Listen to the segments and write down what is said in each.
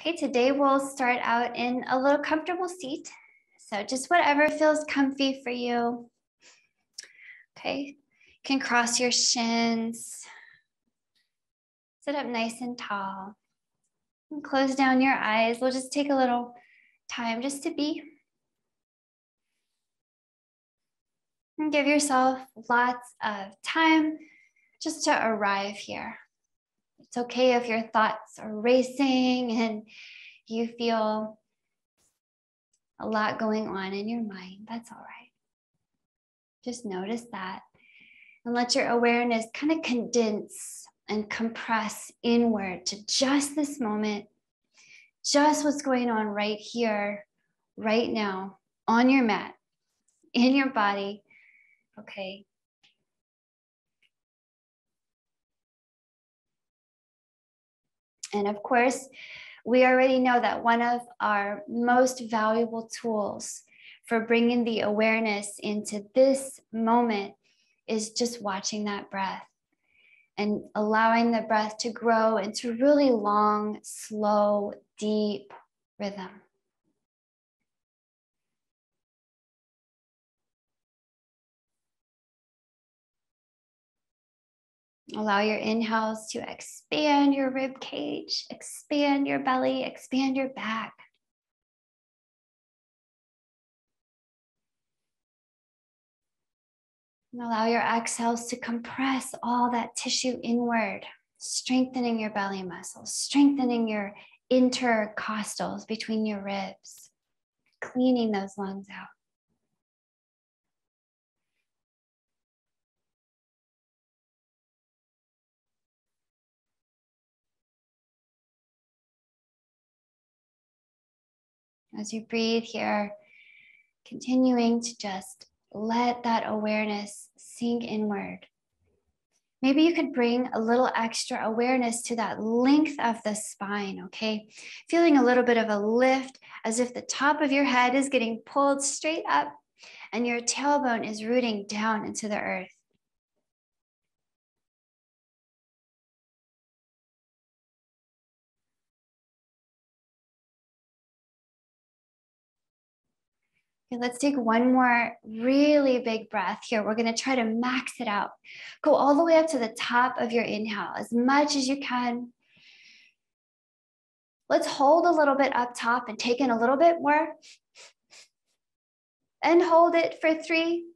Okay, today we'll start out in a little comfortable seat. So just whatever feels comfy for you. Okay, you can cross your shins. Sit up nice and tall. And close down your eyes. We'll just take a little time just to be. And give yourself lots of time just to arrive here. It's okay if your thoughts are racing and you feel a lot going on in your mind. That's all right. Just notice that and let your awareness kind of condense and compress inward to just this moment, just what's going on right here, right now, on your mat, in your body. Okay. And of course, we already know that one of our most valuable tools for bringing the awareness into this moment is just watching that breath and allowing the breath to grow into really long, slow, deep rhythm. Allow your inhales to expand your rib cage, expand your belly, expand your back. And allow your exhales to compress all that tissue inward, strengthening your belly muscles, strengthening your intercostals between your ribs, cleaning those lungs out. As you breathe here, continuing to just let that awareness sink inward. Maybe you could bring a little extra awareness to that length of the spine, okay? Feeling a little bit of a lift as if the top of your head is getting pulled straight up and your tailbone is rooting down into the earth. Okay, let's take one more really big breath here. We're going to try to max it out. Go all the way up to the top of your inhale as much as you can. Let's hold a little bit up top and take in a little bit more. And hold it for 3,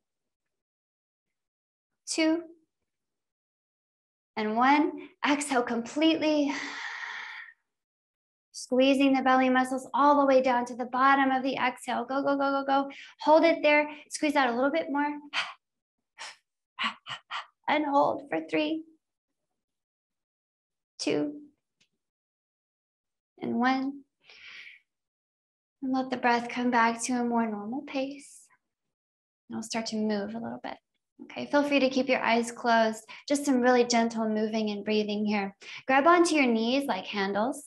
2, and 1. Exhale completely. Squeezing the belly muscles all the way down to the bottom of the exhale. Go, go, go, go, go. Hold it there. Squeeze out a little bit more. And hold for 3, 2, and 1. And let the breath come back to a more normal pace. And we'll start to move a little bit. Okay, feel free to keep your eyes closed. Just some really gentle moving and breathing here. Grab onto your knees like handles.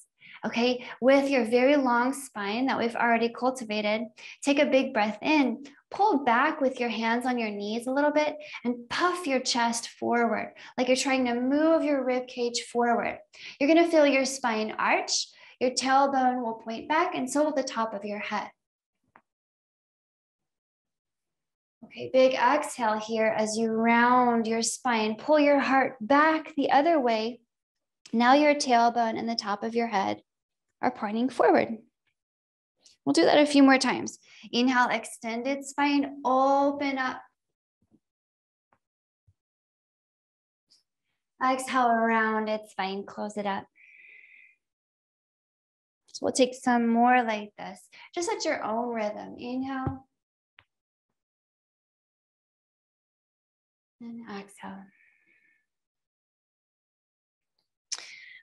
Okay, with your very long spine that we've already cultivated, take a big breath in, pull back with your hands on your knees a little bit and puff your chest forward, like you're trying to move your rib cage forward. You're gonna feel your spine arch, your tailbone will point back, and so will the top of your head. Okay, big exhale here as you round your spine, pull your heart back the other way. Now your tailbone and the top of your head are pointing forward. We'll do that a few more times. Inhale, extended spine, open up. Exhale, rounded spine, close it up. So we'll take some more like this, just at your own rhythm. Inhale. And exhale.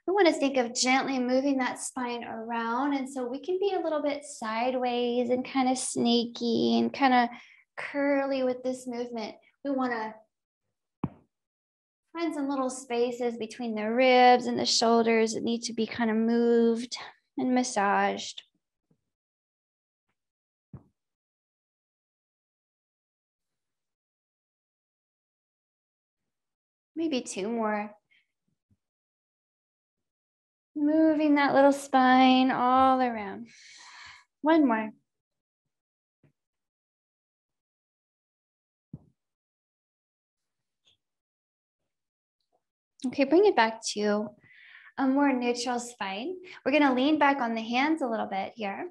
We want to think of gently moving that spine around. And so we can be a little bit sideways and kind of snaky and kind of curly with this movement. We want to find some little spaces between the ribs and the shoulders that need to be kind of moved and massaged. Maybe 2 more. Moving that little spine all around. One more. Okay, bring it back to a more neutral spine. We're gonna lean back on the hands a little bit here.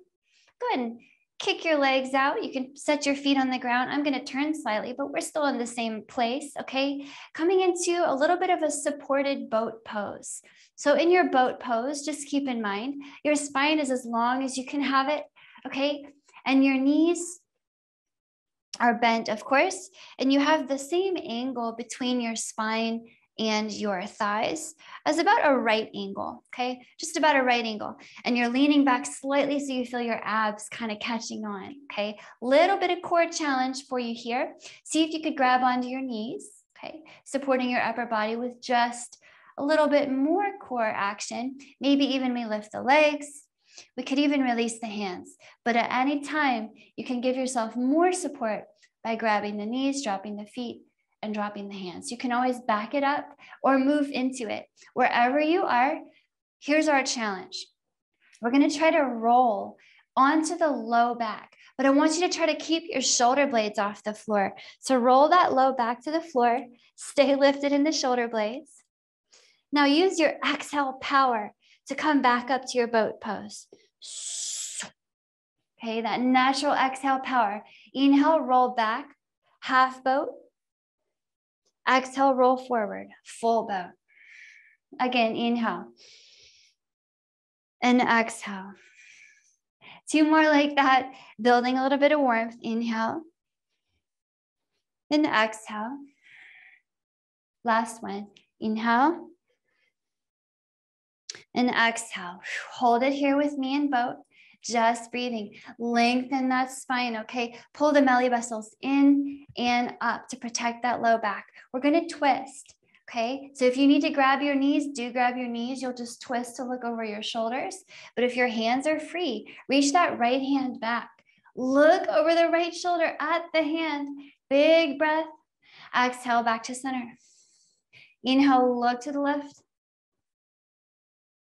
Go ahead and kick your legs out. You can set your feet on the ground. I'm gonna turn slightly, but we're still in the same place, okay? Coming into a little bit of a supported boat pose. So in your boat pose, just keep in mind, your spine is as long as you can have it, okay? And your knees are bent, of course, and you have the same angle between your spine and your thighs as about a right angle, okay? Just about a right angle. And you're leaning back slightly so you feel your abs kind of catching on, okay? Little bit of core challenge for you here. See if you could grab onto your knees, okay? Supporting your upper body with just a little bit more core action. Maybe even we lift the legs. We could even release the hands. But at any time, you can give yourself more support by grabbing the knees, dropping the feet, and dropping the hands. You can always back it up or move into it. Wherever you are, here's our challenge. We're gonna try to roll onto the low back, but I want you to try to keep your shoulder blades off the floor. So roll that low back to the floor, stay lifted in the shoulder blades. Now use your exhale power to come back up to your boat pose. Okay, that natural exhale power. Inhale, roll back, half boat. Exhale, roll forward, full boat. Again, inhale. And exhale. Two more like that, building a little bit of warmth. Inhale. And exhale. Last one. Inhale. And exhale. Hold it here with me in boat. Just breathing. Lengthen that spine, okay? Pull the belly muscles in and up to protect that low back. We're gonna twist, okay? So if you need to grab your knees, do grab your knees. You'll just twist to look over your shoulders. But if your hands are free, reach that right hand back. Look over the right shoulder at the hand. Big breath. Exhale back to center. Inhale, look to the left.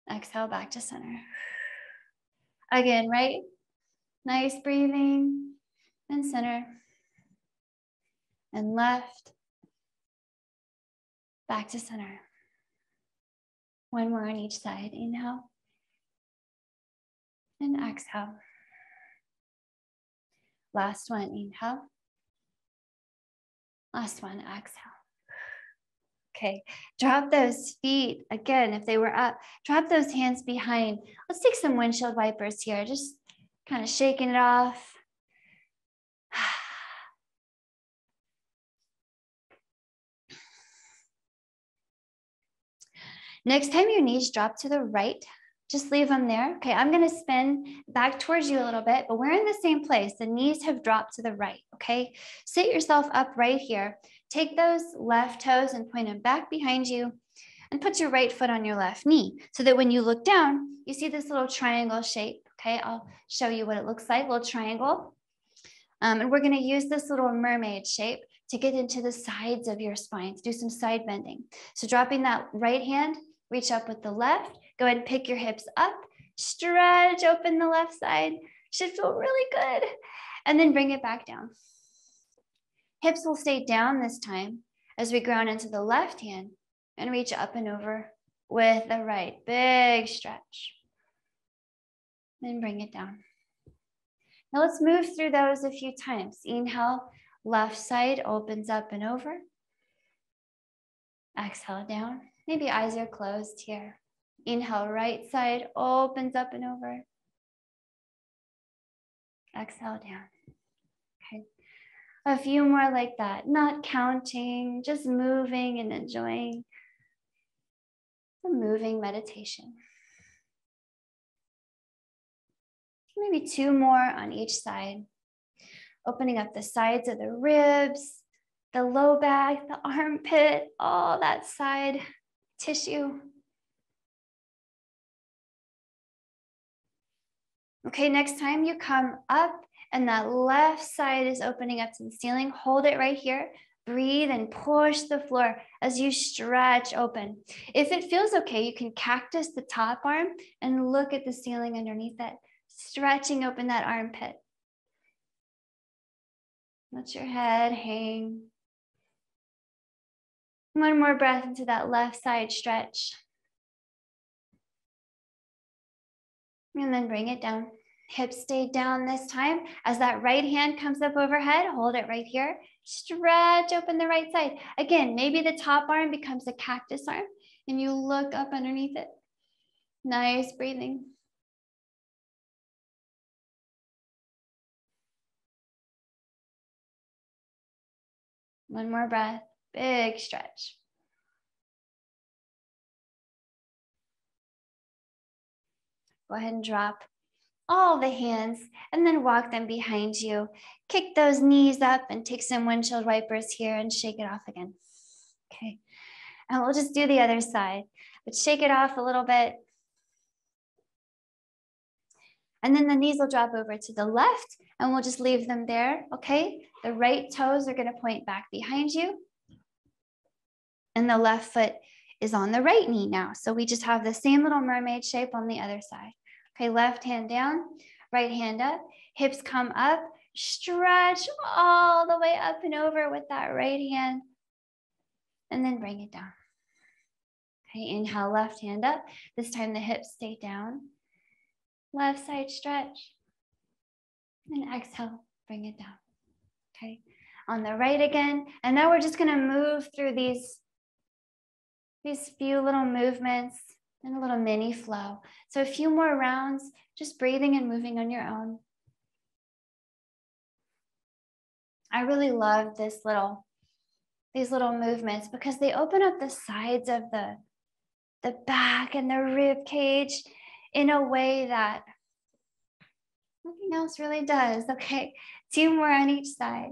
Exhale back to center. Again, right? Nice breathing. And center. And left. Back to center. One more on each side. Inhale. And exhale. Last one. Inhale. Last one. Exhale. Okay, drop those feet. Again, if they were up, drop those hands behind. Let's take some windshield wipers here. Just kind of shaking it off. Next time your knees drop to the right, just leave them there. Okay, I'm gonna spin back towards you a little bit, but we're in the same place. The knees have dropped to the right, okay? Sit yourself up right here. Take those left toes and point them back behind you and put your right foot on your left knee so that when you look down, you see this little triangle shape, okay? I'll show you what it looks like, little triangle. And we're gonna use this little mermaid shape to get into the sides of your spine, to do some side bending. So dropping that right hand, reach up with the left, go ahead and pick your hips up, stretch open the left side, should feel really good. And then bring it back down. Hips will stay down this time as we ground into the left hand and reach up and over with the right. Big stretch. Then bring it down. Now let's move through those a few times. Inhale, left side opens up and over. Exhale down. Maybe eyes are closed here. Inhale, right side opens up and over. Exhale down. Okay. A few more like that, not counting, just moving and enjoying the moving meditation. Maybe two more on each side. Opening up the sides of the ribs, the low back, the armpit, all that side tissue. Okay, next time you come up and that left side is opening up to the ceiling, hold it right here. Breathe and push the floor as you stretch open. If it feels okay, you can cactus the top arm and look at the ceiling underneath it, stretching open that armpit. Let your head hang. One more breath into that left side stretch. And then bring it down. Hips stay down this time. As that right hand comes up overhead, hold it right here. Stretch open the right side. Again, maybe the top arm becomes a cactus arm and you look up underneath it. Nice breathing. One more breath, big stretch. Go ahead and drop all the hands and then walk them behind you. Kick those knees up and take some windshield wipers here and shake it off again. Okay, and we'll just do the other side, but shake it off a little bit. And then the knees will drop over to the left and we'll just leave them there, okay? The right toes are gonna point back behind you and the left foot is on the right knee now. So we just have the same little mermaid shape on the other side. Okay, left hand down, right hand up, hips come up, stretch all the way up and over with that right hand, and then bring it down. Okay, inhale, left hand up. This time the hips stay down. Left side stretch, and exhale, bring it down. Okay, on the right again, and now we're just gonna move through these few little movements and a little mini flow. So a few more rounds, just breathing and moving on your own. I really love these little movements because they open up the sides of the back and the rib cage in a way that nothing else really does. Okay, 2 more on each side.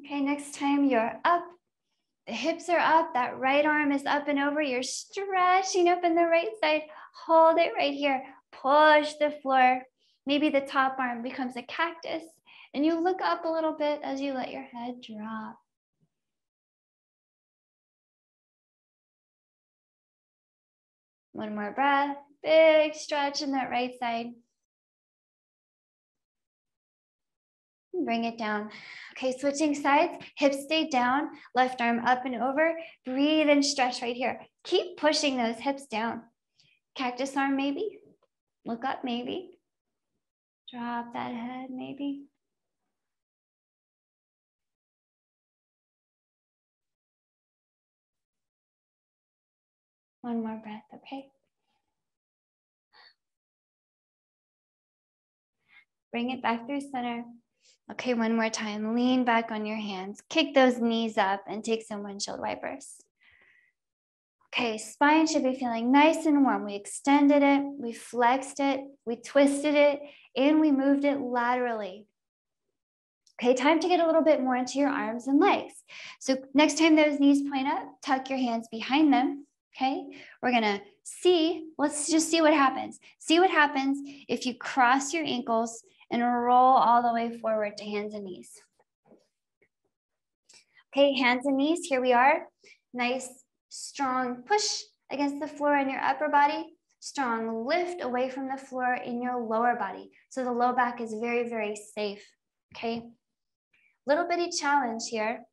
Okay, next time you're up, the hips are up, that right arm is up and over, you're stretching up in the right side, hold it right here, push the floor. Maybe the top arm becomes a cactus and you look up a little bit as you let your head drop. One more breath, big stretch in that right side. Bring it down. Okay, switching sides, hips stay down, left arm up and over. Breathe and stretch right here. Keep pushing those hips down. Cactus arm maybe. Look up maybe. Drop that head maybe. One more breath, okay? Bring it back through center. Okay, one more time. Lean back on your hands. Kick those knees up and take some windshield wipers. Okay, spine should be feeling nice and warm. We extended it, we flexed it, we twisted it, and we moved it laterally. Okay, time to get a little bit more into your arms and legs. So next time those knees point up, tuck your hands behind them. Okay, we're gonna see, let's just see what happens. See what happens if you cross your ankles and roll all the way forward to hands and knees. Okay, hands and knees, here we are. Nice, strong push against the floor in your upper body. Strong lift away from the floor in your lower body. So the low back is very, very safe, okay? Little bitty challenge here.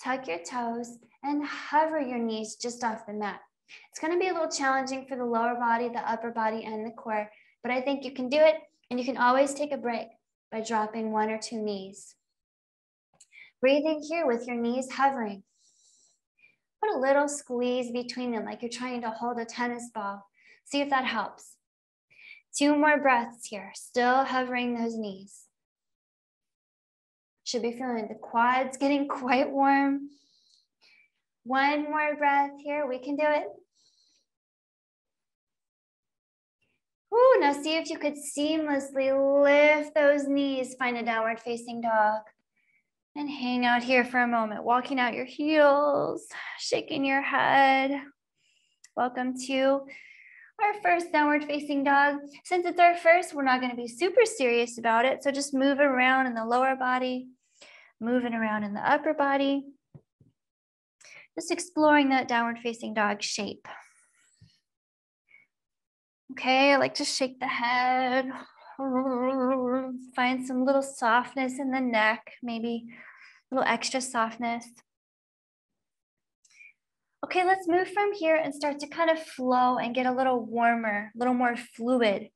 Tuck your toes and hover your knees just off the mat. It's gonna be a little challenging for the lower body, the upper body, and the core, but I think you can do it, and you can always take a break by dropping 1 or 2 knees. Breathing here with your knees hovering. Put a little squeeze between them like you're trying to hold a tennis ball. See if that helps. 2 more breaths here, still hovering those knees. Should be feeling the quads getting quite warm. 1 more breath here, we can do it. Ooh, now see if you could seamlessly lift those knees, find a downward facing dog. And hang out here for a moment, walking out your heels, shaking your head. Welcome to our first downward facing dog. Since it's our first, we're not going to be super serious about it. So just move around in the lower body, moving around in the upper body. Just exploring that downward facing dog shape. Okay, I like to shake the head. Find some little softness in the neck, maybe a little extra softness. Okay, let's move from here and start to kind of flow and get a little warmer, a little more fluid.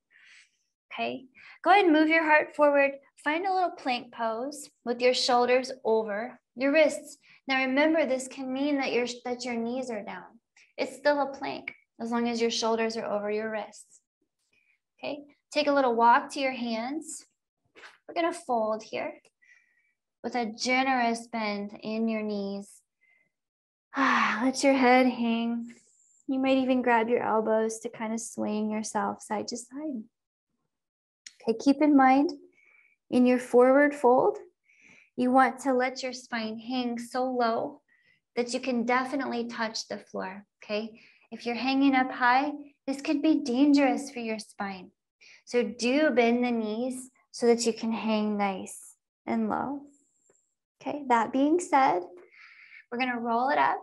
Okay, go ahead and move your heart forward. Find a little plank pose with your shoulders over your wrists. Now remember, this can mean that your knees are down. It's still a plank as long as your shoulders are over your wrists. Okay, take a little walk to your hands. We're gonna fold here with a generous bend in your knees. Let your head hang. You might even grab your elbows to kind of swing yourself side to side. Okay, keep in mind, in your forward fold, you want to let your spine hang so low that you can definitely touch the floor, okay? If you're hanging up high, this could be dangerous for your spine. So do bend the knees so that you can hang nice and low. Okay, that being said, we're gonna roll it up.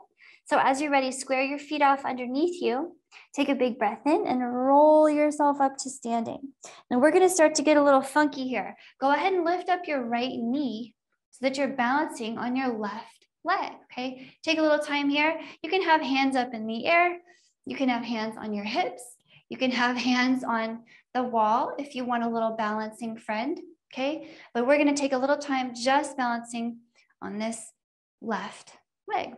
So as you're ready, square your feet off underneath you. Take a big breath in and roll yourself up to standing. Now we're gonna start to get a little funky here. Go ahead and lift up your right knee so that you're balancing on your left leg, okay? Take a little time here. You can have hands up in the air. You can have hands on your hips. You can have hands on the wall if you want a little balancing friend, okay? But we're gonna take a little time just balancing on this left leg.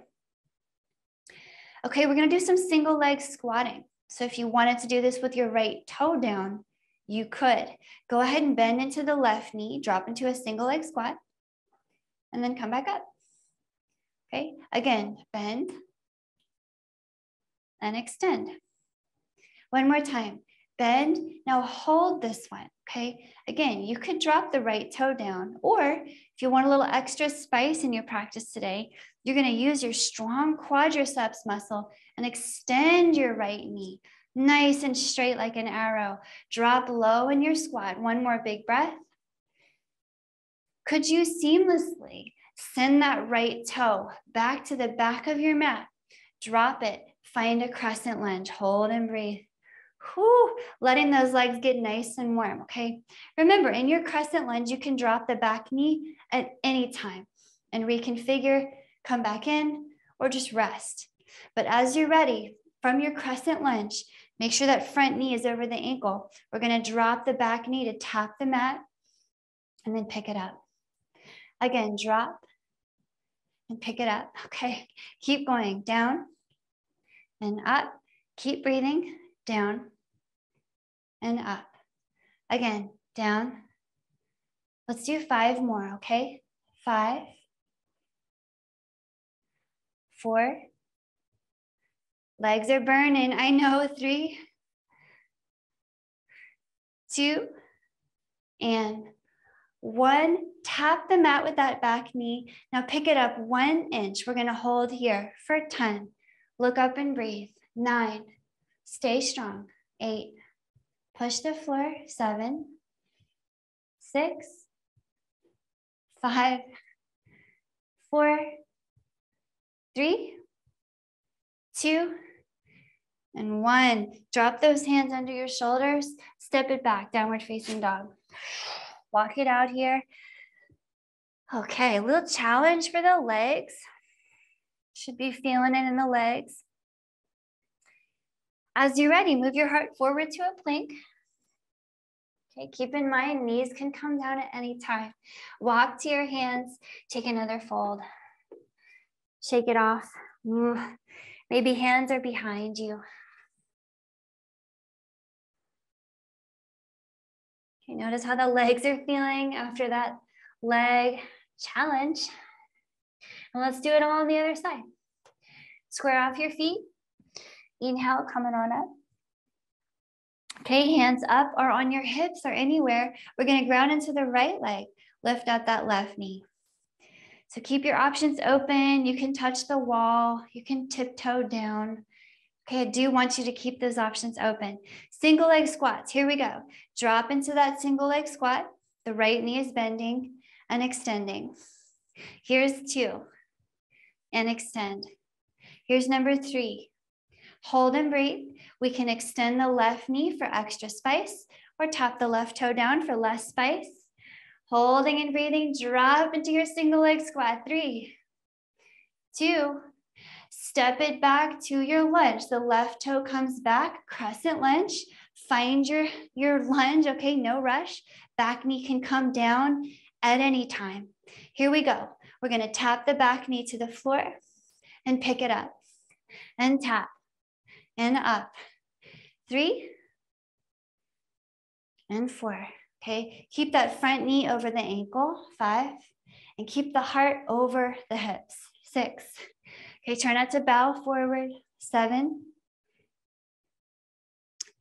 Okay, we're gonna do some single leg squatting. So if you wanted to do this with your right toe down, you could. Go ahead and bend into the left knee, drop into a single leg squat, and then come back up. Okay, again, bend and extend. One more time, bend, now hold this one, okay? Again, you could drop the right toe down, or if you want a little extra spice in your practice today, you're gonna use your strong quadriceps muscle and extend your right knee, nice and straight like an arrow. Drop low in your squat. One more big breath. Could you seamlessly send that right toe back to the back of your mat? Drop it, find a crescent lunge, hold and breathe. Whew, letting those legs get nice and warm, okay? Remember, in your crescent lunge, you can drop the back knee at any time and reconfigure, come back in, or just rest. But as you're ready, from your crescent lunge, make sure that front knee is over the ankle. We're gonna drop the back knee to tap the mat and then pick it up. Again, drop and pick it up, okay? Keep going, down and up. Keep breathing, down and up. Again, down. Let's do 5 more, okay? 5, 4. Legs are burning, I know. 3, 2, and 1. Tap the mat with that back knee. Now pick it up 1 inch. We're gonna hold here for 10. Look up and breathe. 9, stay strong. 8, push the floor. 7, 6, 5, 4, 3, 2, and 1. Drop those hands under your shoulders. Step it back, downward facing dog. Walk it out here. Okay, a little challenge for the legs. Should be feeling it in the legs. As you're ready, move your heart forward to a plank. Okay, keep in mind, knees can come down at any time. Walk to your hands, take another fold. Shake it off. Maybe hands are behind you. Okay, notice how the legs are feeling after that leg challenge. And let's do it all on the other side. Square off your feet. Inhale, coming on up. Okay, hands up or on your hips or anywhere. We're gonna ground into the right leg. Lift up that left knee. So keep your options open. You can touch the wall. You can tiptoe down. Okay, I do want you to keep those options open. Single leg squats, here we go. Drop into that single leg squat. The right knee is bending and extending. Here's 2, and extend. Here's number 3. Hold and breathe. We can extend the left knee for extra spice or tap the left toe down for less spice. Holding and breathing, drop into your single leg squat. 3, 2, step it back to your lunge. The left toe comes back, crescent lunge. Find your lunge, okay, no rush. Back knee can come down at any time. Here we go. We're gonna tap the back knee to the floor and pick it up and tap and up. 3 and 4. Okay, keep that front knee over the ankle. 5, and keep the heart over the hips. 6. Okay, try not to bow forward. 7,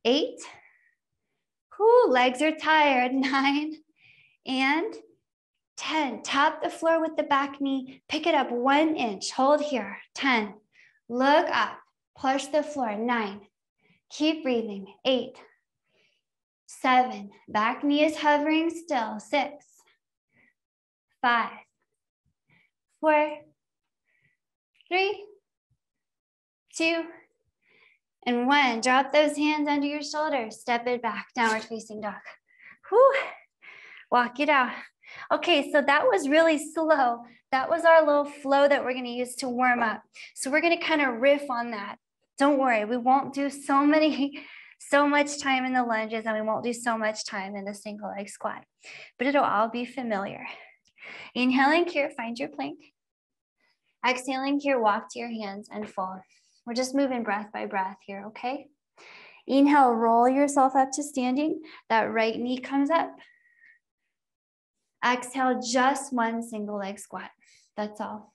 8. Whew, legs are tired. 9 and 10. Tap the floor with the back knee. Pick it up 1 inch. Hold here. 10. Look up. Push the floor. 9. Keep breathing. 8. 7. Back knee is hovering still. 6. 5. 4. 3. 2. And 1. Drop those hands under your shoulders. Step it back. Downward facing dog. Whew. Walk it out. Okay, so that was really slow. That was our little flow that we're going to use to warm up. So we're going to kind of riff on that. Don't worry, we won't do so much time in the lunges, and we won't do so much time in the single leg squat, but it'll all be familiar. Inhaling here, find your plank. Exhaling here, walk to your hands and fold. We're just moving breath by breath here, okay? Inhale, roll yourself up to standing. That right knee comes up. Exhale, just 1 single leg squat. That's all.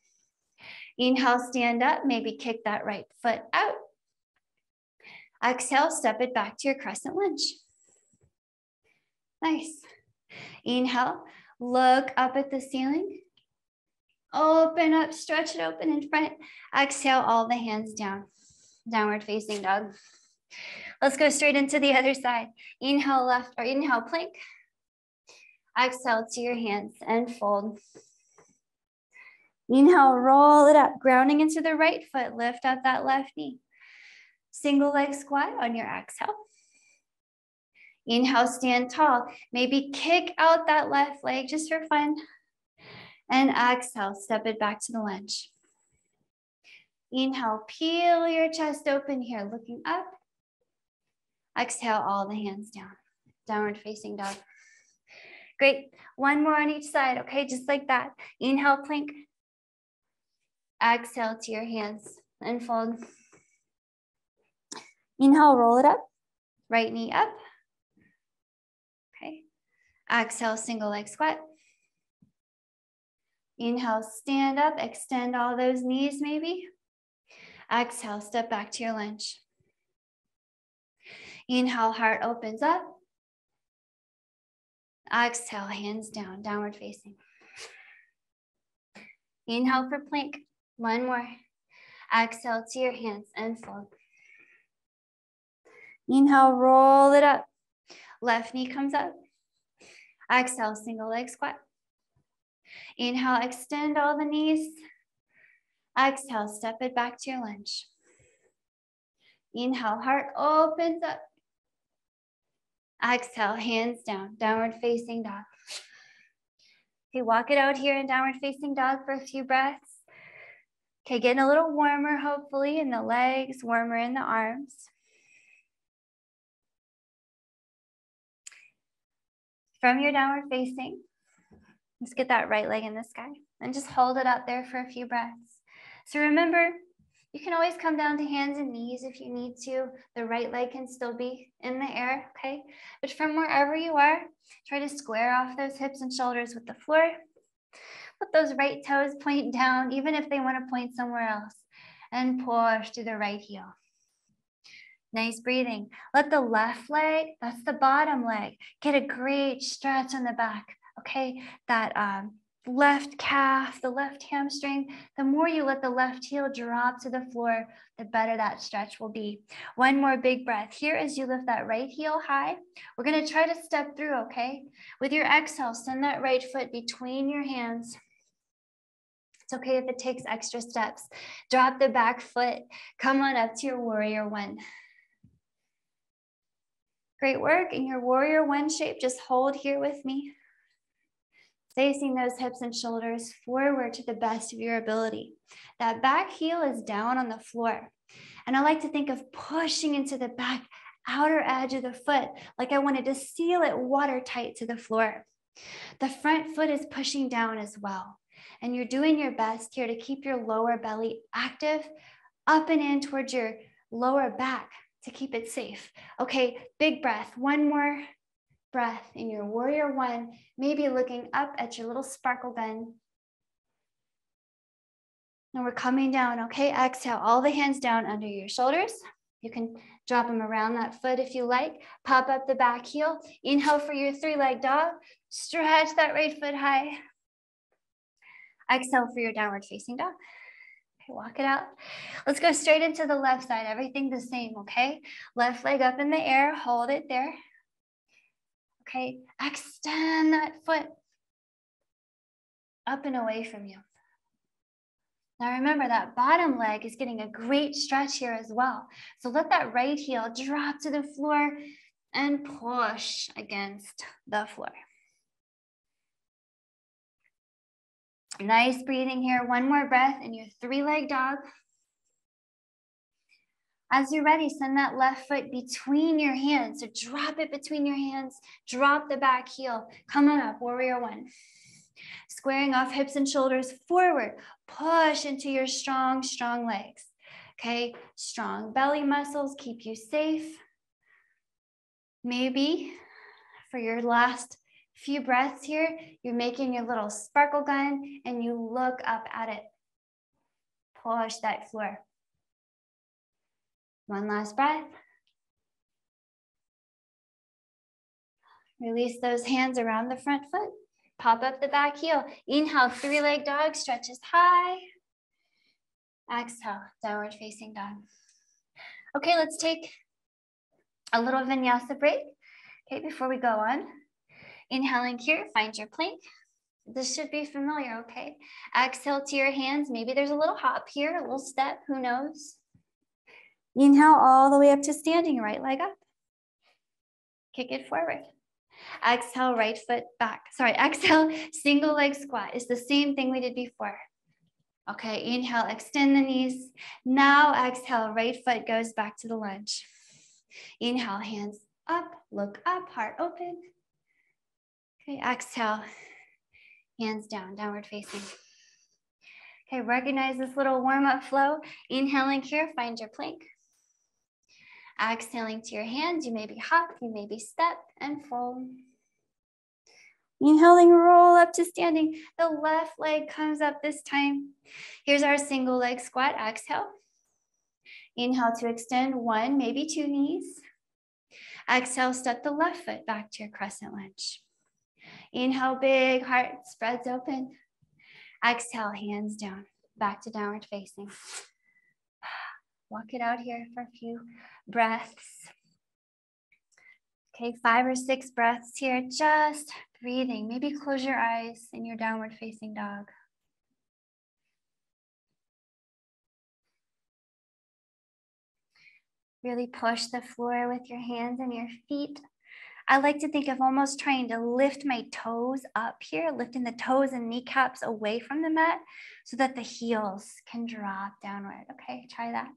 Inhale, stand up, maybe kick that right foot out. Exhale, step it back to your crescent lunge. Nice. Inhale, look up at the ceiling. Open up, stretch it open in front. Exhale, all the hands down. Downward facing dog. Let's go straight into the other side. Inhale left, or inhale plank. Exhale to your hands and fold. Inhale, roll it up, grounding into the right foot. Lift up that left knee. Single leg squat on your exhale. Inhale, stand tall. Maybe kick out that left leg just for fun. And exhale, step it back to the lunge. Inhale, peel your chest open here, looking up. Exhale, all the hands down. Downward facing dog. Great. 1 more on each side, okay? Just like that. Inhale, plank. Exhale to your hands and fold. Inhale, roll it up. Right knee up. Okay. Exhale, single leg squat. Inhale, stand up, extend all those knees maybe. Exhale, step back to your lunge. Inhale, heart opens up. Exhale, hands down, downward facing. Inhale for plank. 1 more. Exhale to your hands and fold. Inhale, roll it up. Left knee comes up. Exhale, single leg squat. Inhale, extend all the knees. Exhale, step it back to your lunge. Inhale, heart opens up. Exhale, hands down, downward facing dog. Okay, walk it out here in downward facing dog for a few breaths. Okay, getting a little warmer, hopefully, in the legs, warmer in the arms. From your downward facing, let's get that right leg in the sky and just hold it up there for a few breaths. So remember, you can always come down to hands and knees if you need to. The right leg can still be in the air, okay? But from wherever you are, try to square off those hips and shoulders with the floor. Let those right toes point down, even if they want to point somewhere else, and push to the right heel. Nice breathing. Let the left leg, that's the bottom leg, get a great stretch on the back, okay? That left calf, the left hamstring, the more you let the left heel drop to the floor, the better that stretch will be. One more big breath here as you lift that right heel high. We're going to try to step through, okay? With your exhale, send that right foot between your hands. It's okay if it takes extra steps. Drop the back foot. Come on up to your warrior one. Great work. In your warrior one shape, just hold here with me. Facing those hips and shoulders forward to the best of your ability. That back heel is down on the floor. And I like to think of pushing into the back outer edge of the foot, like I wanted to seal it watertight to the floor. The front foot is pushing down as well. And you're doing your best here to keep your lower belly active, up and in towards your lower back to keep it safe. Okay, big breath. One more breath in your warrior one, maybe looking up at your little sparkle gun. And we're coming down, okay? Exhale, all the hands down under your shoulders. You can drop them around that foot if you like. Pop up the back heel. Inhale for your three-leg dog. Stretch that right foot high. Exhale for your downward facing dog. Okay, walk it out. Let's go straight into the left side. Everything the same, okay? Left leg up in the air. Hold it there. Okay, extend that foot up and away from you. Now remember that bottom leg is getting a great stretch here as well. So let that right heel drop to the floor and push against the floor. Nice breathing here. One more breath in your three-leg dog. As you're ready, send that left foot between your hands. So drop it between your hands, drop the back heel. Come on up, warrior one. Squaring off hips and shoulders forward. Push into your strong, strong legs. Okay, strong belly muscles keep you safe. Maybe for your last few breaths here, you're making your little sparkle gun and you look up at it. Push that floor. One last breath. Release those hands around the front foot. Pop up the back heel. Inhale, three-leg dog, stretches high. Exhale, downward facing dog. Okay, let's take a little vinyasa break. Okay, before we go on. Inhaling here, find your plank. This should be familiar, okay? Exhale to your hands. Maybe there's a little hop here, a little step, who knows? Inhale all the way up to standing, right leg up. Kick it forward. Exhale, right foot back. Sorry, exhale, single leg squat. It's the same thing we did before. Okay, inhale, extend the knees. Now exhale, right foot goes back to the lunge. Inhale, hands up, look up, heart open. Okay, exhale, hands down, downward facing. Okay, recognize this little warm-up flow. Inhaling here, find your plank. Exhaling to your hands, you may be hop, you may be step and fold. Inhaling, roll up to standing. The left leg comes up this time. Here's our single leg squat. Exhale. Inhale to extend one, maybe two knees. Exhale, step the left foot back to your crescent lunge. Inhale, big heart spreads open. Exhale, hands down, back to downward facing. Walk it out here for a few breaths. Okay, 5 or 6 breaths here, just breathing. Maybe close your eyes in your downward facing dog. Really push the floor with your hands and your feet. I like to think of almost trying to lift my toes up here, lifting the toes and kneecaps away from the mat so that the heels can drop downward. Okay, try that.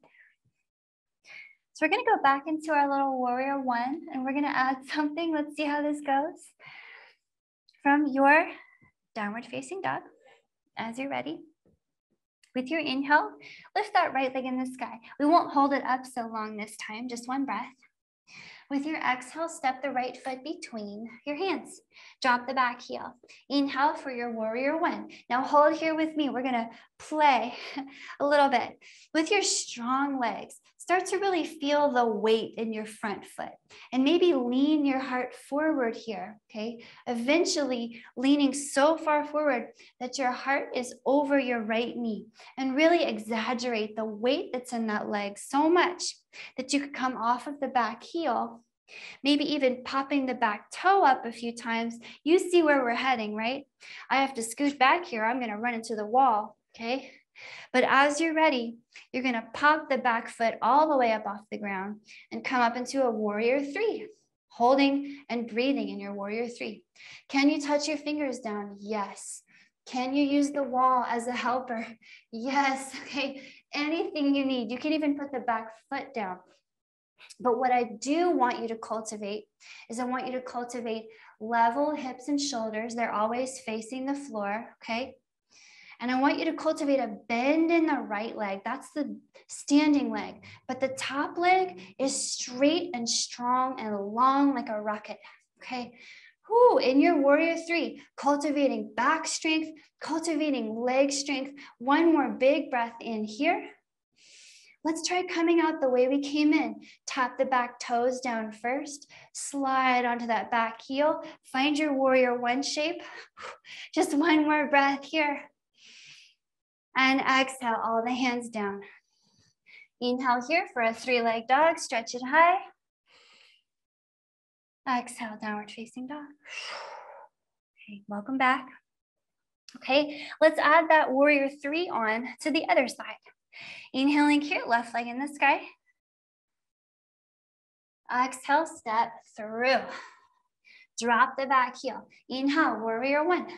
So we're gonna go back into our little warrior one and we're gonna add something. Let's see how this goes. From your downward facing dog, as you're ready. With your inhale, lift that right leg in the sky. We won't hold it up so long this time, just one breath. With your exhale, step the right foot between your hands. Drop the back heel. Inhale for your warrior one. Now hold here with me. We're gonna play a little bit. With your strong legs, start to really feel the weight in your front foot and maybe lean your heart forward here, okay? Eventually leaning so far forward that your heart is over your right knee, and really exaggerate the weight that's in that leg so much that you could come off of the back heel, maybe even popping the back toe up a few times. You see where we're heading, right? I have to scoot back here. I'm gonna run into the wall, okay? But as you're ready, you're gonna pop the back foot all the way up off the ground and come up into a warrior three, holding and breathing in your warrior three. Can you touch your fingers down? Yes. Can you use the wall as a helper? Yes, okay. Anything you need. You can even put the back foot down. But what I do want you to cultivate is I want you to cultivate level hips and shoulders. They're always facing the floor, okay? And I want you to cultivate a bend in the right leg. That's the standing leg. But the top leg is straight and strong and long like a rocket, okay? Whoo, in your warrior three, cultivating back strength, cultivating leg strength. One more big breath in here. Let's try coming out the way we came in. Tap the back toes down first. Slide onto that back heel. Find your warrior one shape. Just one more breath here. And exhale, all the hands down. Inhale here for a three-leg dog. Stretch it high. Exhale, downward facing dog. Okay, welcome back. Okay, let's add that warrior three on to the other side. Inhaling here, left leg in the sky. Exhale, step through. Drop the back heel. Inhale, warrior one.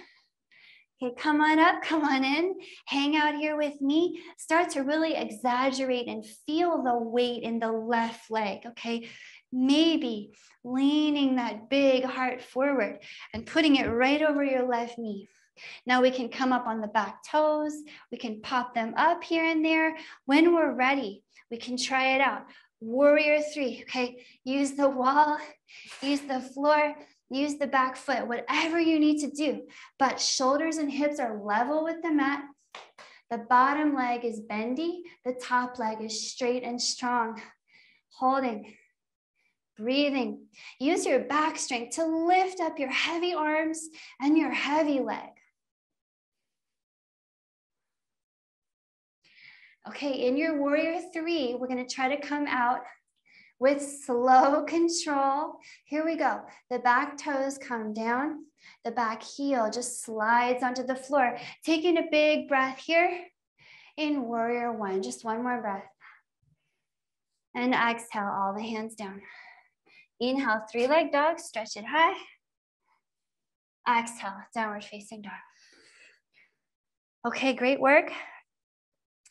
Okay, come on up, come on in, hang out here with me. Start to really exaggerate and feel the weight in the left leg, okay? Maybe leaning that big heart forward and putting it right over your left knee. Now we can come up on the back toes. We can pop them up here and there. When we're ready, we can try it out. Warrior three, okay? Use the wall, use the floor, use the back foot, whatever you need to do. But shoulders and hips are level with the mat. The bottom leg is bendy. The top leg is straight and strong. Holding, breathing. Use your back strength to lift up your heavy arms and your heavy leg. Okay, in your warrior three, we're gonna try to come out with slow control. Here we go. The back toes come down. The back heel just slides onto the floor. Taking a big breath here in warrior one. Just one more breath. And exhale, all the hands down. Inhale, three-leg dog, stretch it high. Exhale, downward facing dog. Okay, great work.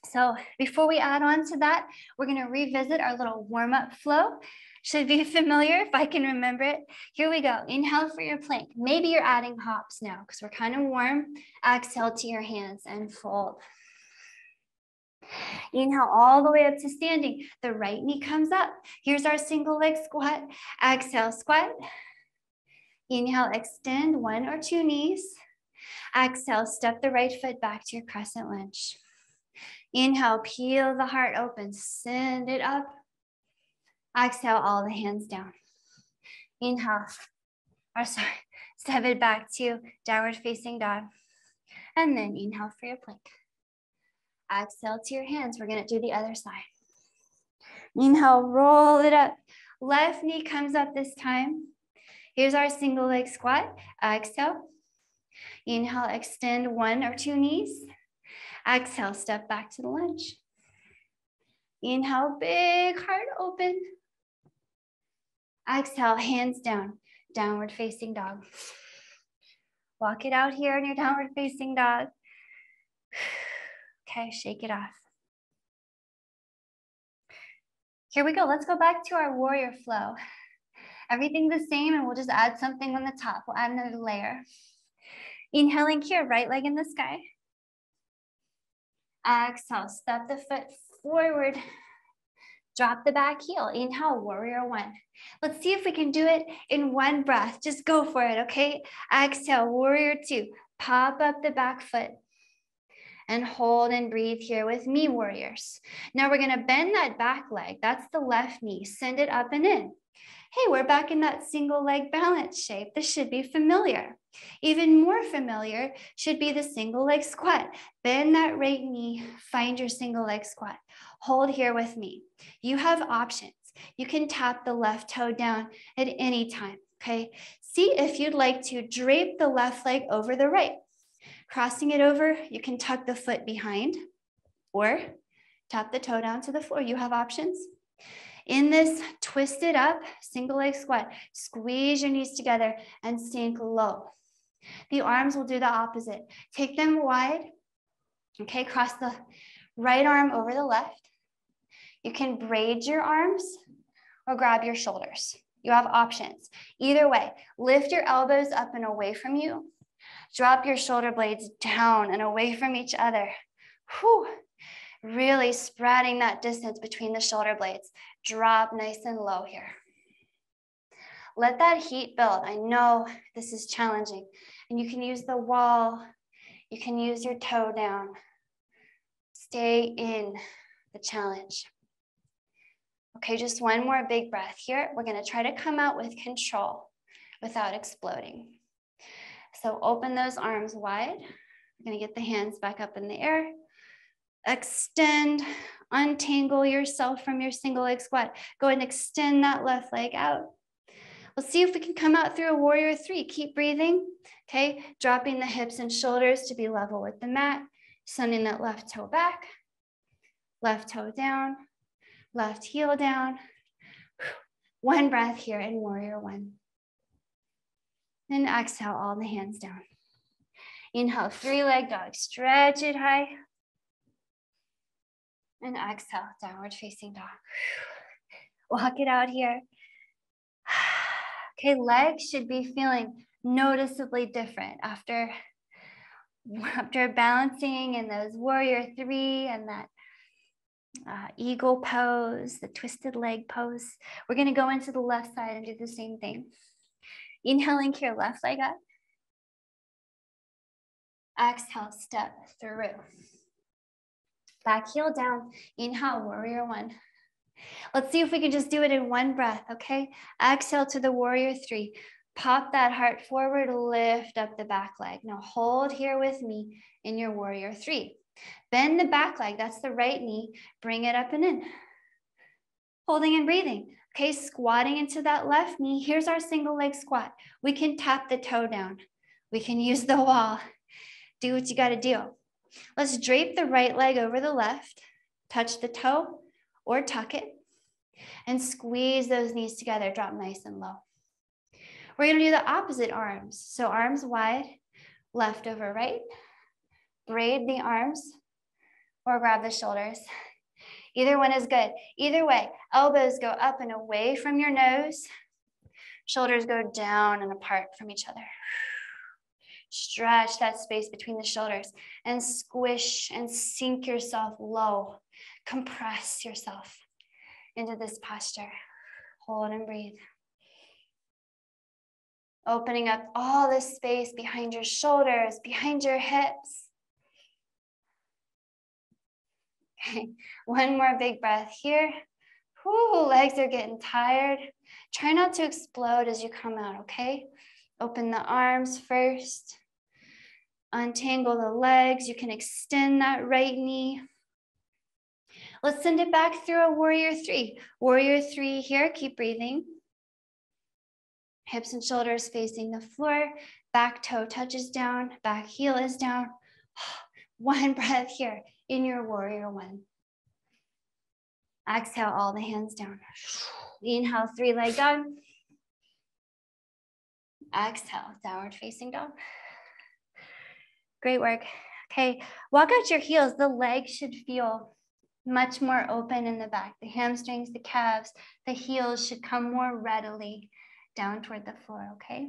So before we add on to that, we're gonna revisit our little warm-up flow. Should be familiar if I can remember it. Here we go. Inhale for your plank. Maybe you're adding hops now because we're kind of warm. Exhale to your hands and fold. Inhale all the way up to standing. The right knee comes up. Here's our single leg squat. Exhale, squat. Inhale, extend one or two knees. Exhale, step the right foot back to your crescent lunge. Inhale, peel the heart open, send it up. Exhale, all the hands down. Inhale, step it back to downward facing dog. And then inhale for your plank. Exhale to your hands. We're gonna do the other side. Inhale, roll it up. Left knee comes up this time. Here's our single leg squat. Exhale. Inhale, extend one or two knees. Exhale, step back to the lunge. Inhale, big heart open. Exhale, hands down, downward facing dog. Walk it out here in your downward facing dog. Okay, shake it off. Here we go. Let's go back to our warrior flow. Everything the same, and we'll just add something on the top. We'll add another layer. Inhaling here, right leg in the sky. Exhale, step the foot forward. Drop the back heel. Inhale, warrior one. Let's see if we can do it in one breath. Just go for it, okay? Exhale, warrior two. Pop up the back foot. And hold and breathe here with me, warriors. Now we're gonna bend that back leg. That's the left knee. Send it up and in. Hey, we're back in that single leg balance shape. This should be familiar. Even more familiar should be the single leg squat. Bend that right knee, find your single leg squat. Hold here with me. You have options. You can tap the left toe down at any time, okay? See if you'd like to drape the left leg over the right. Crossing it over, you can tuck the foot behind or tap the toe down to the floor. You have options. In this twisted up single leg squat, squeeze your knees together and sink low. The arms will do the opposite. Take them wide. Okay, cross the right arm over the left. You can braid your arms or grab your shoulders. You have options. Either way, lift your elbows up and away from you. Drop your shoulder blades down and away from each other. Whew. Really spreading that distance between the shoulder blades. Drop nice and low here. Let that heat build. I know this is challenging. And you can use the wall. You can use your toe down. Stay in the challenge. Okay, just one more big breath here. We're going to try to come out with control without exploding. So open those arms wide. We're going to get the hands back up in the air. Extend, untangle yourself from your single leg squat. Go and extend that left leg out. Let's see if we can come out through a warrior three. Keep breathing, okay? Dropping the hips and shoulders to be level with the mat. Sending that left toe back, left toe down, left heel down. One breath here in warrior one. And exhale all the hands down. Inhale, three-leg dog. Stretch it high. And exhale, downward facing dog. Walk it out here. Okay, legs should be feeling noticeably different after balancing in those warrior three and that eagle pose, the twisted leg pose. We're gonna go into the left side and do the same thing. Inhaling here, left leg up. Exhale, step through. Back heel down, inhale, warrior one. Let's see if we can just do it in one breath, okay? Exhale to the warrior three. Pop that heart forward, lift up the back leg. Now hold here with me in your warrior three. Bend the back leg, that's the right knee. Bring it up and in. Holding and breathing. Okay, squatting into that left knee. Here's our single leg squat. We can tap the toe down. We can use the wall. Do what you gotta do. Let's drape the right leg over the left, touch the toe or tuck it, and squeeze those knees together, drop nice and low. We're gonna do the opposite arms. So arms wide, left over right, braid the arms or grab the shoulders. Either one is good. Either way, elbows go up and away from your nose, shoulders go down and apart from each other. Stretch that space between the shoulders and squish and sink yourself low. Compress yourself into this posture. Hold and breathe. Opening up all this space behind your shoulders, behind your hips. Okay, one more big breath here. Whew, legs are getting tired. Try not to explode as you come out, okay? Open the arms first. Untangle the legs. You can extend that right knee. Let's send it back through a warrior three. Warrior three here, keep breathing. Hips and shoulders facing the floor. Back toe touches down, back heel is down. One breath here in your warrior one. Exhale all the hands down. Inhale, three-leg dog. Exhale, downward facing dog. Great work. Okay, walk out your heels. The legs should feel much more open in the back. The hamstrings, the calves, the heels should come more readily down toward the floor, okay?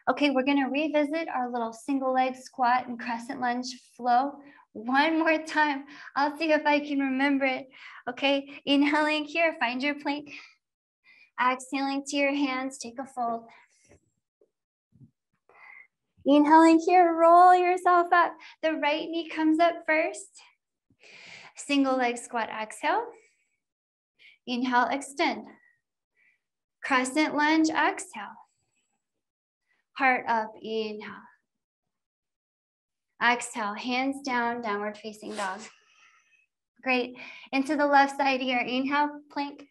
Okay, we're gonna revisit our little single leg squat and crescent lunge flow one more time. I'll see if I can remember it. Okay, inhaling here, find your plank. Exhaling to your hands, take a fold. Inhaling here, roll yourself up. The right knee comes up first. Single leg squat, exhale. Inhale, extend. Crescent lunge, exhale. Heart up, inhale. Exhale, hands down, downward facing dog. Great. Into the left side here. Inhale, plank.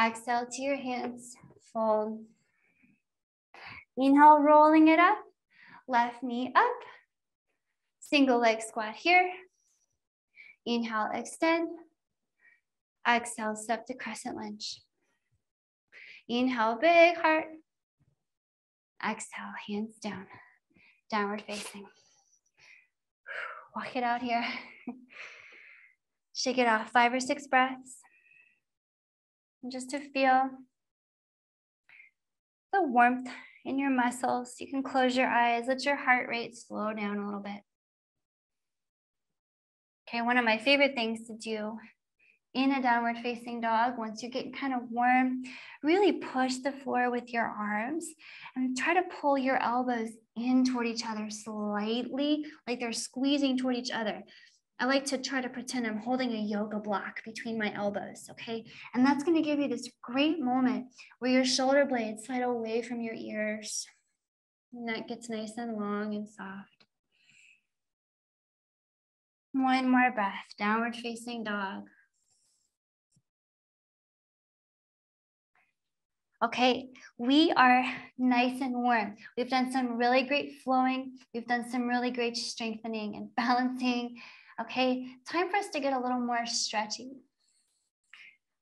Exhale to your hands, fold. Inhale, rolling it up. Left knee up. Single leg squat here. Inhale, extend. Exhale, step to crescent lunge. Inhale, big heart. Exhale, hands down, downward facing. Walk it out here. Shake it off, 5 or 6 breaths. And just to feel the warmth in your muscles. You can close your eyes, let your heart rate slow down a little bit. Okay, one of my favorite things to do in a downward facing dog, once you're getting kind of warm, really push the floor with your arms and try to pull your elbows in toward each other slightly, like they're squeezing toward each other. I like to try to pretend I'm holding a yoga block between my elbows, okay? And that's gonna give you this great moment where your shoulder blades slide away from your ears. Neck gets nice and long and soft. One more breath, downward facing dog. Okay, we are nice and warm. We've done some really great flowing. We've done some really great strengthening and balancing. Okay, time for us to get a little more stretchy.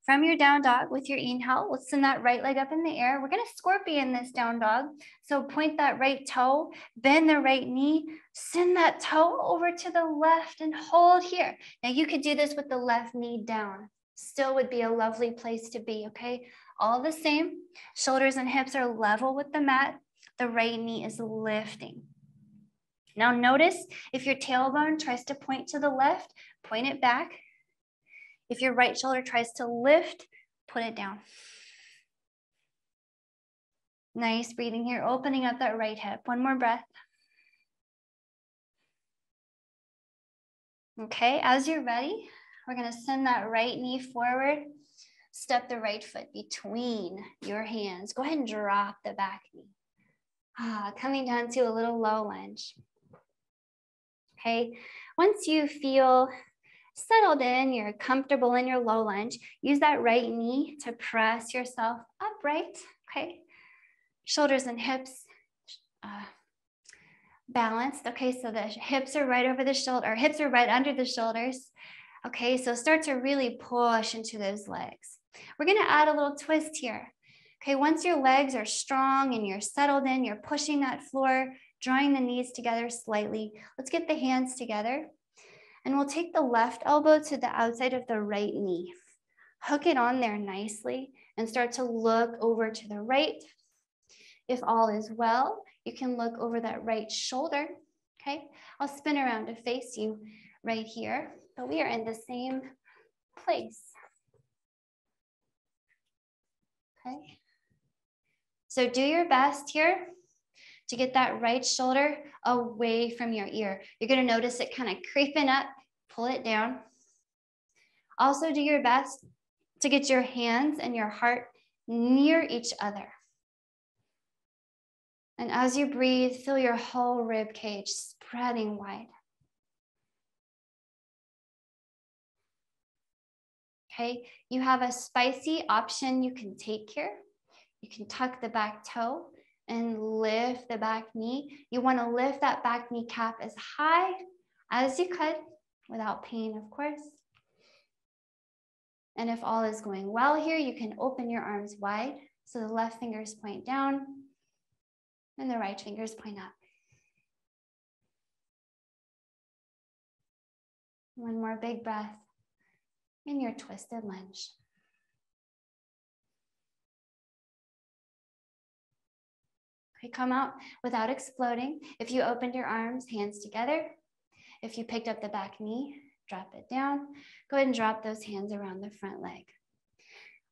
From your down dog with your inhale, let's send that right leg up in the air. We're gonna scorpion this down dog. So point that right toe, bend the right knee, send that toe over to the left and hold here. Now you could do this with the left knee down. Still would be a lovely place to be, okay? All the same, shoulders and hips are level with the mat. The right knee is lifting. Now notice if your tailbone tries to point to the left, point it back. If your right shoulder tries to lift, put it down. Nice breathing here, opening up that right hip. One more breath. Okay, as you're ready, we're gonna send that right knee forward. Step the right foot between your hands. Go ahead and drop the back knee. Coming down to a little low lunge. Okay, once you feel settled in, you're comfortable in your low lunge, use that right knee to press yourself upright, okay? Shoulders and hips balanced, okay? So the hips are right over the shoulder, or hips are right under the shoulders, okay? So start to really push into those legs. We're gonna add a little twist here. Okay, once your legs are strong and you're settled in, you're pushing that floor, drawing the knees together slightly. Let's get the hands together. And we'll take the left elbow to the outside of the right knee. Hook it on there nicely and start to look over to the right. If all is well, you can look over that right shoulder, okay? I'll spin around to face you right here, but we are in the same place, okay? So do your best here to get that right shoulder away from your ear. You're gonna notice it kind of creeping up, pull it down. Also do your best to get your hands and your heart near each other. And as you breathe, feel your whole rib cage spreading wide. Okay, you have a spicy option you can take here. You can tuck the back toe and lift the back knee. You want to lift that back kneecap as high as you could without pain, of course. And if all is going well here, you can open your arms wide. So the left fingers point down and the right fingers point up. One more big breath in your twisted lunge. Okay, come out without exploding. If you opened your arms, hands together. If you picked up the back knee, drop it down. Go ahead and drop those hands around the front leg.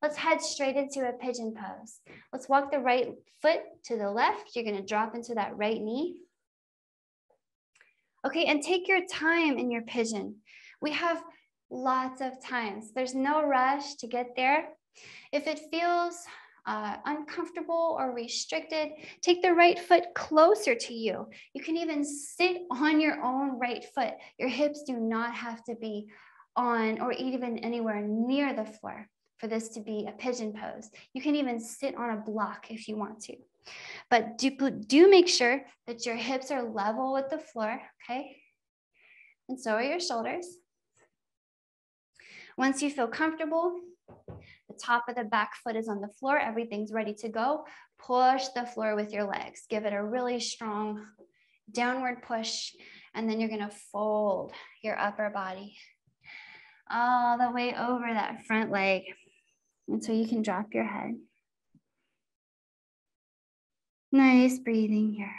Let's head straight into a pigeon pose. Let's walk the right foot to the left. You're gonna drop into that right knee. Okay, and take your time in your pigeon. We have lots of time, so there's no rush to get there. If it feels uncomfortable or restricted, take the right foot closer to you. You can even sit on your own right foot. Your hips do not have to be on or even anywhere near the floor for this to be a pigeon pose. You can even sit on a block if you want to. But do make sure that your hips are level with the floor, okay? And so are your shoulders. Once you feel comfortable, the top of the back foot is on the floor. Everything's ready to go. Push the floor with your legs. Give it a really strong downward push. And then you're gonna fold your upper body all the way over that front leg until you can drop your head. Nice breathing here.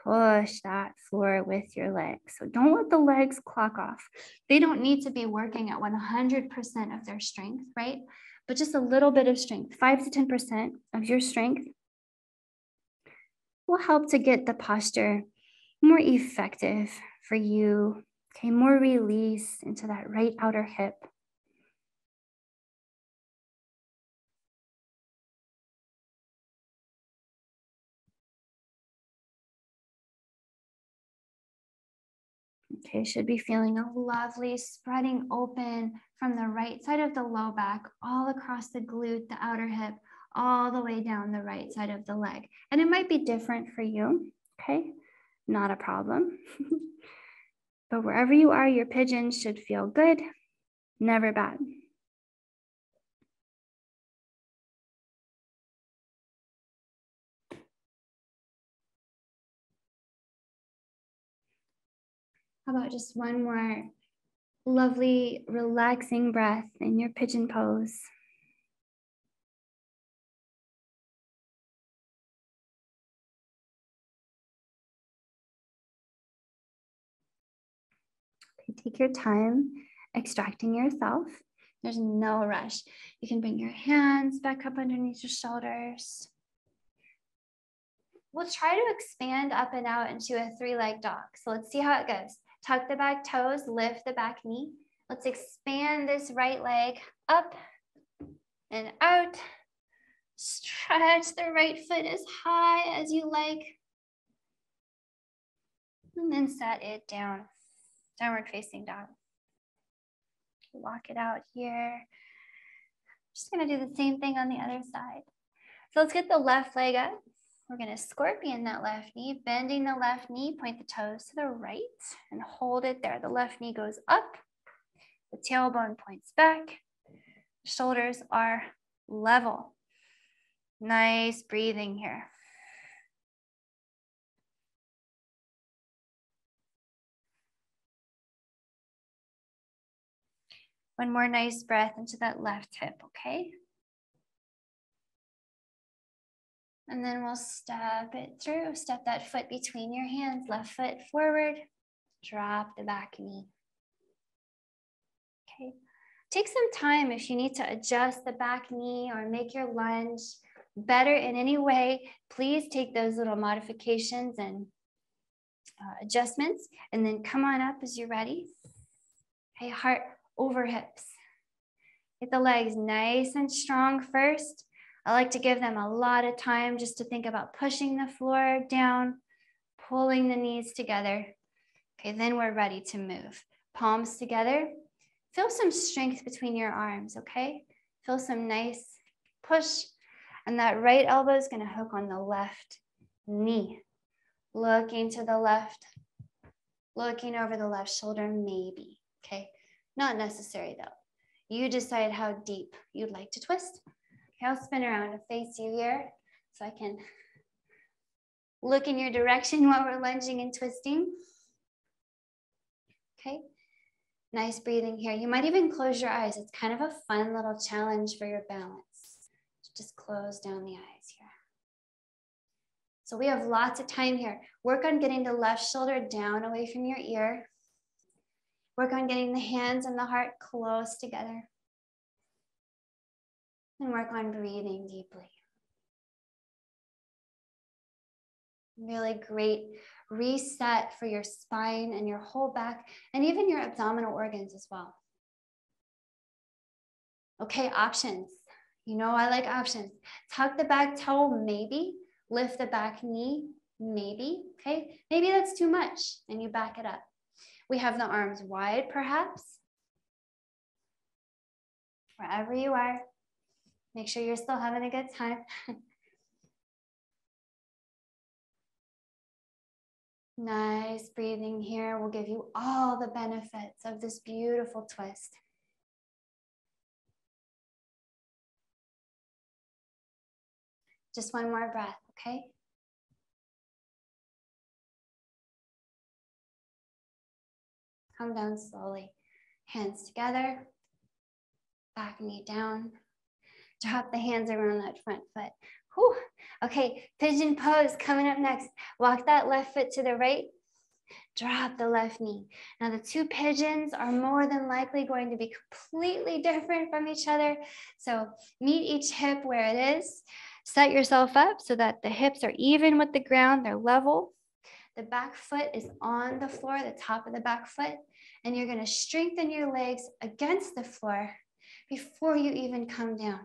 Push that floor with your legs. So don't let the legs clock off. They don't need to be working at 100% of their strength, right? But just a little bit of strength, 5 to 10% of your strength will help to get the posture more effective for you. Okay, more release into that right outer hip. Okay, should be feeling a lovely spreading open from the right side of the low back, all across the glute, the outer hip, all the way down the right side of the leg. And it might be different for you, okay? Not a problem. But wherever you are, your pigeon should feel good, never bad. How about just one more lovely, relaxing breath in your pigeon pose? Okay, take your time extracting yourself. There's no rush. You can bring your hands back up underneath your shoulders. We'll try to expand up and out into a 3-leg dog. So let's see how it goes. Tuck the back toes, lift the back knee. Let's expand this right leg up and out. Stretch the right foot as high as you like. And then set it down. Downward facing dog. Walk it out here. Just gonna do the same thing on the other side. So let's get the left leg up. We're gonna scorpion that left knee, bending the left knee, point the toes to the right and hold it there. The left knee goes up, the tailbone points back, shoulders are level. Nice breathing here. One more nice breath into that left hip, okay? And then we'll step it through. Step that foot between your hands, left foot forward, drop the back knee. Okay, take some time if you need to adjust the back knee or make your lunge better in any way. Please take those little modifications and adjustments and then come on up as you're ready. Okay, heart over hips. Get the legs nice and strong first. I like to give them a lot of time just to think about pushing the floor down, pulling the knees together. Okay, then we're ready to move. Palms together. Feel some strength between your arms, okay? Feel some nice push. And that right elbow is going to hook on the left knee. Looking to the left, looking over the left shoulder, maybe, okay? Not necessary though. You decide how deep you'd like to twist. Okay, I'll spin around to face you here so I can look in your direction while we're lunging and twisting. Okay, nice breathing here. You might even close your eyes. It's kind of a fun little challenge for your balance. Just close down the eyes here. So we have lots of time here. Work on getting the left shoulder down away from your ear. Work on getting the hands and the heart close together. And work on breathing deeply. Really great reset for your spine and your whole back and even your abdominal organs as well. Okay, options. You know I like options. Tuck the back toe, maybe. Lift the back knee, maybe. Okay, maybe that's too much and you back it up. We have the arms wide, perhaps. Wherever you are, make sure you're still having a good time. Nice breathing here will give you all the benefits of this beautiful twist. Just one more breath, okay? Come down slowly. Hands together, back knee down. Drop the hands around that front foot. Whew. Okay, pigeon pose coming up next. Walk that left foot to the right. Drop the left knee. Now the two pigeons are more than likely going to be completely different from each other. So meet each hip where it is. Set yourself up so that the hips are even with the ground, they're level. The back foot is on the floor, the top of the back foot, and you're going to strengthen your legs against the floor before you even come down.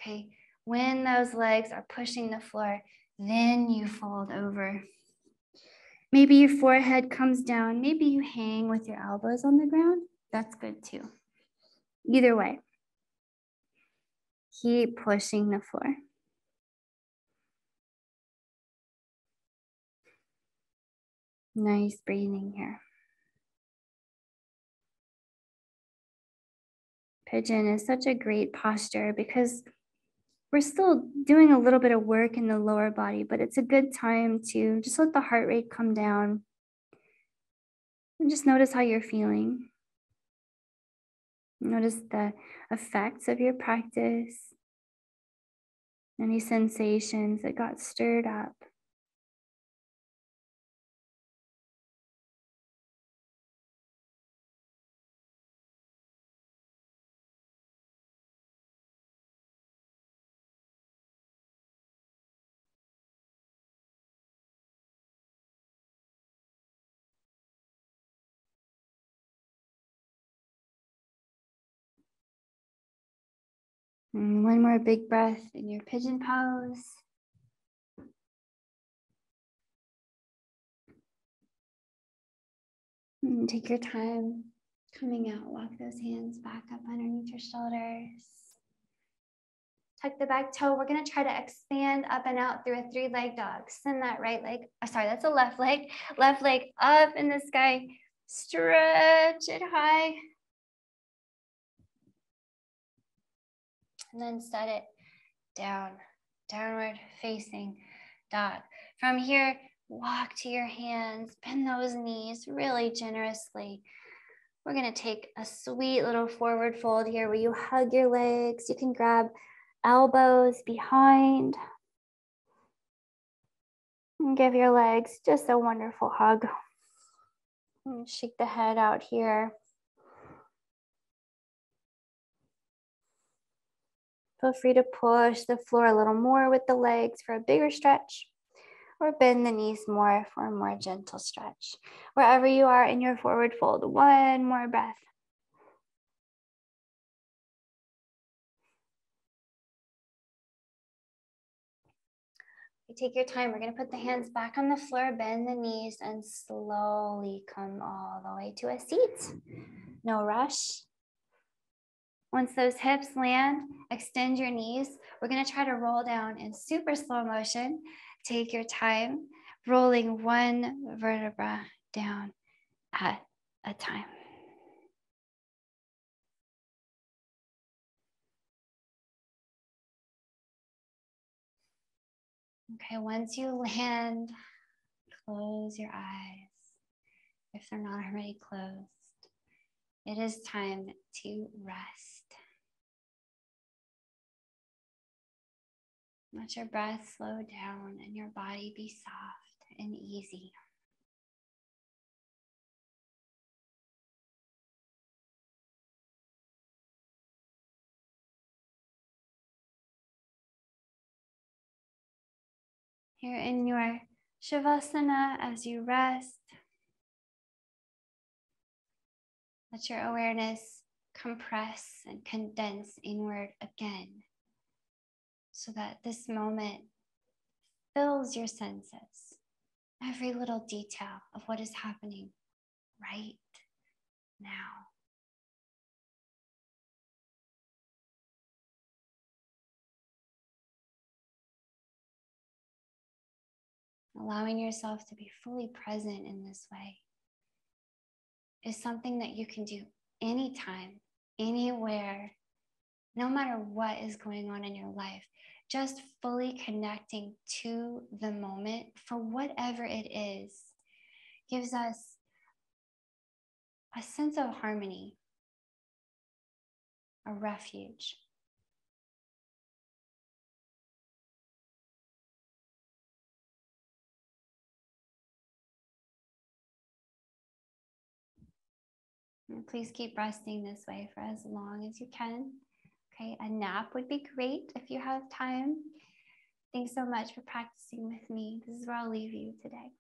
Okay, when those legs are pushing the floor, then you fold over. Maybe your forehead comes down. Maybe you hang with your elbows on the ground. That's good too. Either way, keep pushing the floor. Nice breathing here. Pigeon is such a great posture because we're still doing a little bit of work in the lower body, but it's a good time to just let the heart rate come down and just notice how you're feeling. Notice the effects of your practice, any sensations that got stirred up. And one more big breath in your pigeon pose. And take your time coming out. Walk those hands back up underneath your shoulders. Tuck the back toe. We're going to try to expand up and out through a three-leg dog. Send that right leg. Sorry, that's a left leg. Left leg up in the sky. Stretch it high. And then set it down, downward facing dog. From here, walk to your hands, bend those knees really generously. We're gonna take a sweet little forward fold here where you hug your legs. You can grab elbows behind and give your legs just a wonderful hug. And shake the head out here. Feel free to push the floor a little more with the legs for a bigger stretch, or bend the knees more for a more gentle stretch. Wherever you are in your forward fold, one more breath. You take your time. We're going to put the hands back on the floor, bend the knees, and slowly come all the way to a seat. No rush. Once those hips land, extend your knees. We're going to try to roll down in super slow motion. Take your time, rolling one vertebra down at a time. Okay, once you land, close your eyes if they're not already closed. It is time to rest. Let your breath slow down and your body be soft and easy. Here in your Shavasana, as you rest, let your awareness compress and condense inward again, so that this moment fills your senses, every little detail of what is happening right now. Allowing yourself to be fully present in this way is something that you can do anytime, anywhere, no matter what is going on in your life. Just fully connecting to the moment for whatever it is gives us a sense of harmony, a refuge. And please keep resting this way for as long as you can. Okay, a nap would be great if you have time. Thanks so much for practicing with me. This is where I'll leave you today.